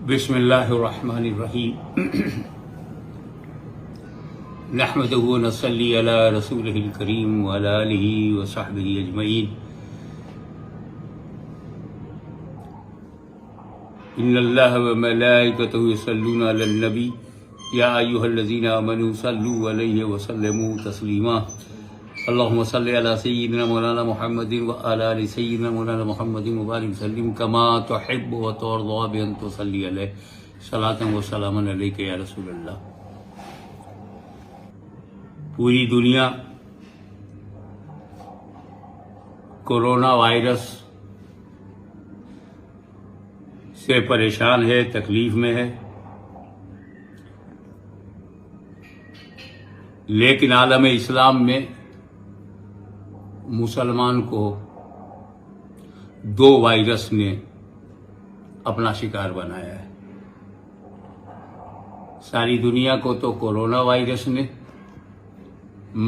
بسم اللہ الرحمن الرحیم نحمده ونصلی علی رسولہ الکریم وعلی آلہ وصحبہ اجمعین ان اللہ وملائکتہ یصلون علی النبی یا ایھا الذین آمنوا صلوا علیہ وسلموا تسلیما اللہم صلی علی سیدنا مولانا محمد وعلی آل سیدنا مولانا محمد وبارک وسلم کما تحب وترضى بأن تصلی علیہ صلاۃ و سلام علیک یا رسول اللہ۔ پوری دنیا کورونا وائرس سے پریشان ہے، تکلیف میں ہے، لیکن عالم اسلام میں مسلمان کو دو وائرس نے اپنا شکار بنایا ہے۔ ساری دنیا کو تو کورونا وائرس نے،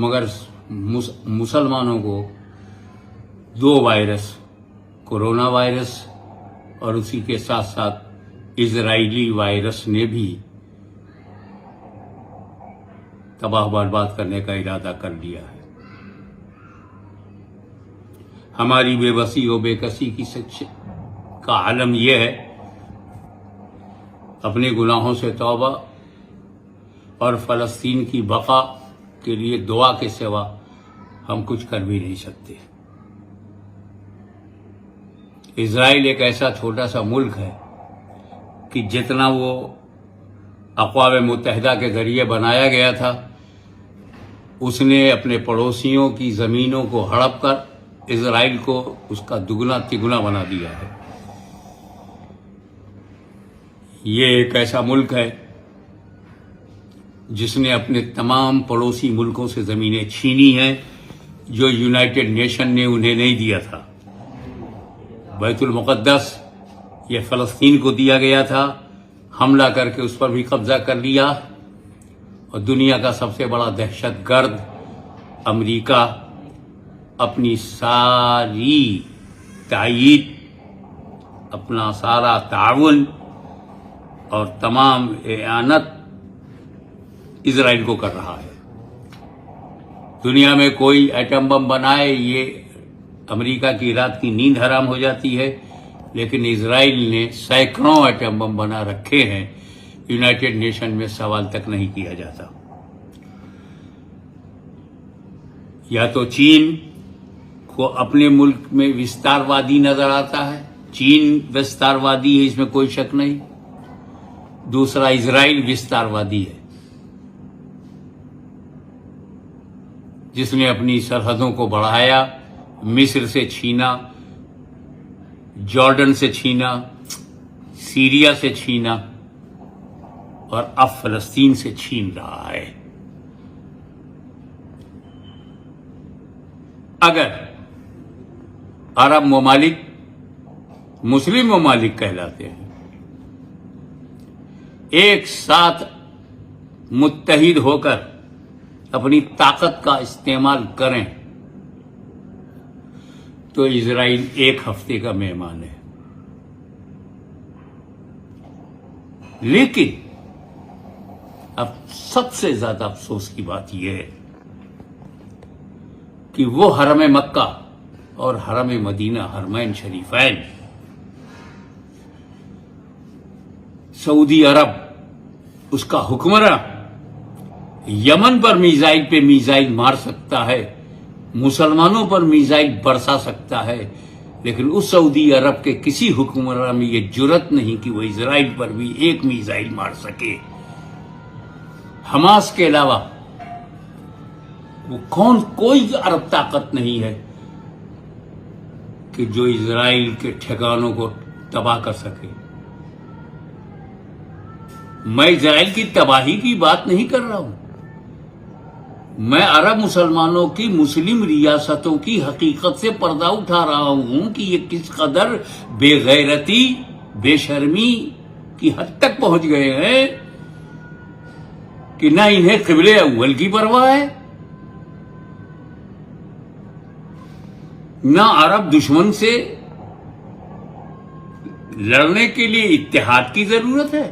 مگر مسلمانوں کو دو وائرس، کورونا وائرس اور اسی کے ساتھ ساتھ اسرائیلی وائرس نے بھی تباہ برباد کرنے کا ارادہ کر لیا ہے۔ ہماری بے بسی و بے کسی کی کا عالم یہ ہے، اپنے گناہوں سے توبہ اور فلسطین کی بقا کے لیے دعا کے سوا ہم کچھ کر بھی نہیں سکتے۔ اسرائیل ایک ایسا چھوٹا سا ملک ہے کہ جتنا وہ اقوام متحدہ کے ذریعے بنایا گیا تھا، اس نے اپنے پڑوسیوں کی زمینوں کو ہڑپ کر اسرائیل کو اس کا دگنا تگنا بنا دیا ہے۔ یہ ایک ایسا ملک ہے جس نے اپنے تمام پڑوسی ملکوں سے زمینیں چھینی ہیں جو یونائٹڈ نیشن نے انہیں نہیں دیا تھا۔ بیت المقدس یہ فلسطین کو دیا گیا تھا، حملہ کر کے اس پر بھی قبضہ کر لیا، اور دنیا کا سب سے بڑا دہشت گرد امریکہ اپنی ساری تائید، اپنا سارا تعاون اور تمام اعانت اسرائیل کو کر رہا ہے۔ دنیا میں کوئی ایٹم بم بنائے، یہ امریکہ کی رات کی نیند حرام ہو جاتی ہے، لیکن اسرائیل نے سینکڑوں ایٹم بم بنا رکھے ہیں، یونائٹڈ نیشن میں سوال تک نہیں کیا جاتا۔ یا تو چین کو اپنے ملک میں وستار وادی نظر آتا ہے، چین وستار وادی ہے، اس میں کوئی شک نہیں۔ دوسرا اسرائیل وستار وادی ہے، جس نے اپنی سرحدوں کو بڑھایا، مصر سے چھینا، جارڈن سے چھینا، سیریا سے چھینا، اور اب فلسطین سے چھین رہا ہے۔ اگر عرب ممالک مسلم ممالک کہلاتے ہیں، ایک ساتھ متحد ہو کر اپنی طاقت کا استعمال کریں تو اسرائیل ایک ہفتے کا مہمان ہے۔ لیکن اب سب سے زیادہ افسوس کی بات یہ ہے کہ وہ حرم مکہ اور حرم مدینہ، حرمین شریفین، سعودی عرب اس کا حکمراں یمن پر میزائل پہ میزائل مار سکتا ہے، مسلمانوں پر میزائل برسا سکتا ہے، لیکن اس سعودی عرب کے کسی حکمراں میں یہ جرت نہیں کہ وہ اسرائیل پر بھی ایک میزائل مار سکے۔ حماس کے علاوہ وہ کوئی عرب طاقت نہیں ہے کہ جو اسرائیل کے ٹھکانوں کو تباہ کر سکے۔ میں اسرائیل کی تباہی کی بات نہیں کر رہا ہوں، میں عرب مسلمانوں کی مسلم ریاستوں کی حقیقت سے پردہ اٹھا رہا ہوں کہ یہ کس قدر بے غیرتی، بے شرمی کی حد تک پہنچ گئے ہیں کہ نہ انہیں قبلِ اول کی پرواہ ہے، نہ عرب دشمن سے لڑنے کے لیے اتحاد کی ضرورت ہے؟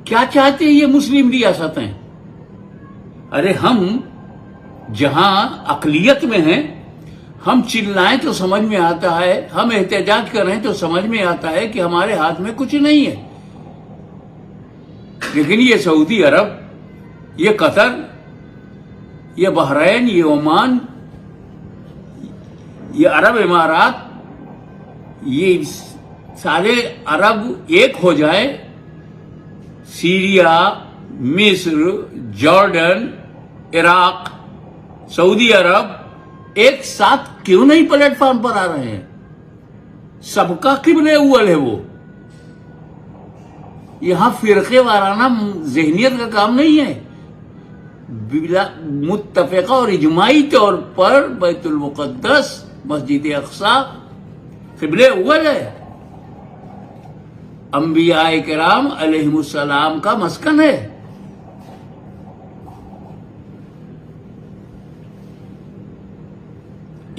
کیا چاہتے ہیں یہ مسلم ریاستیں؟ ارے ہم جہاں اقلیت میں ہیں، ہم چلائیں تو سمجھ میں آتا ہے، ہم احتجاج کریں تو سمجھ میں آتا ہے کہ ہمارے ہاتھ میں کچھ نہیں ہے، لیکن یہ سعودی عرب، یہ قطر، یہ بحرین، یہ عمان، یہ عرب امارات، یہ سارے عرب ایک ہو جائے، سیریا، مصر، جارڈن، عراق، سعودی عرب ایک ساتھ کیوں نہیں پلیٹ فارم پر آ رہے ہیں؟ سب کا قبلہ اول ہے وہ. یہاں فرقے وارانہ ذہنیت کا کام نہیں ہے. متفقہ اور اجماعی طور پر بیت المقدس، مسجد اقصی قبلہ اول ہے، انبیاء کرام علیہم السلام کا مسکن ہے.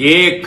ایک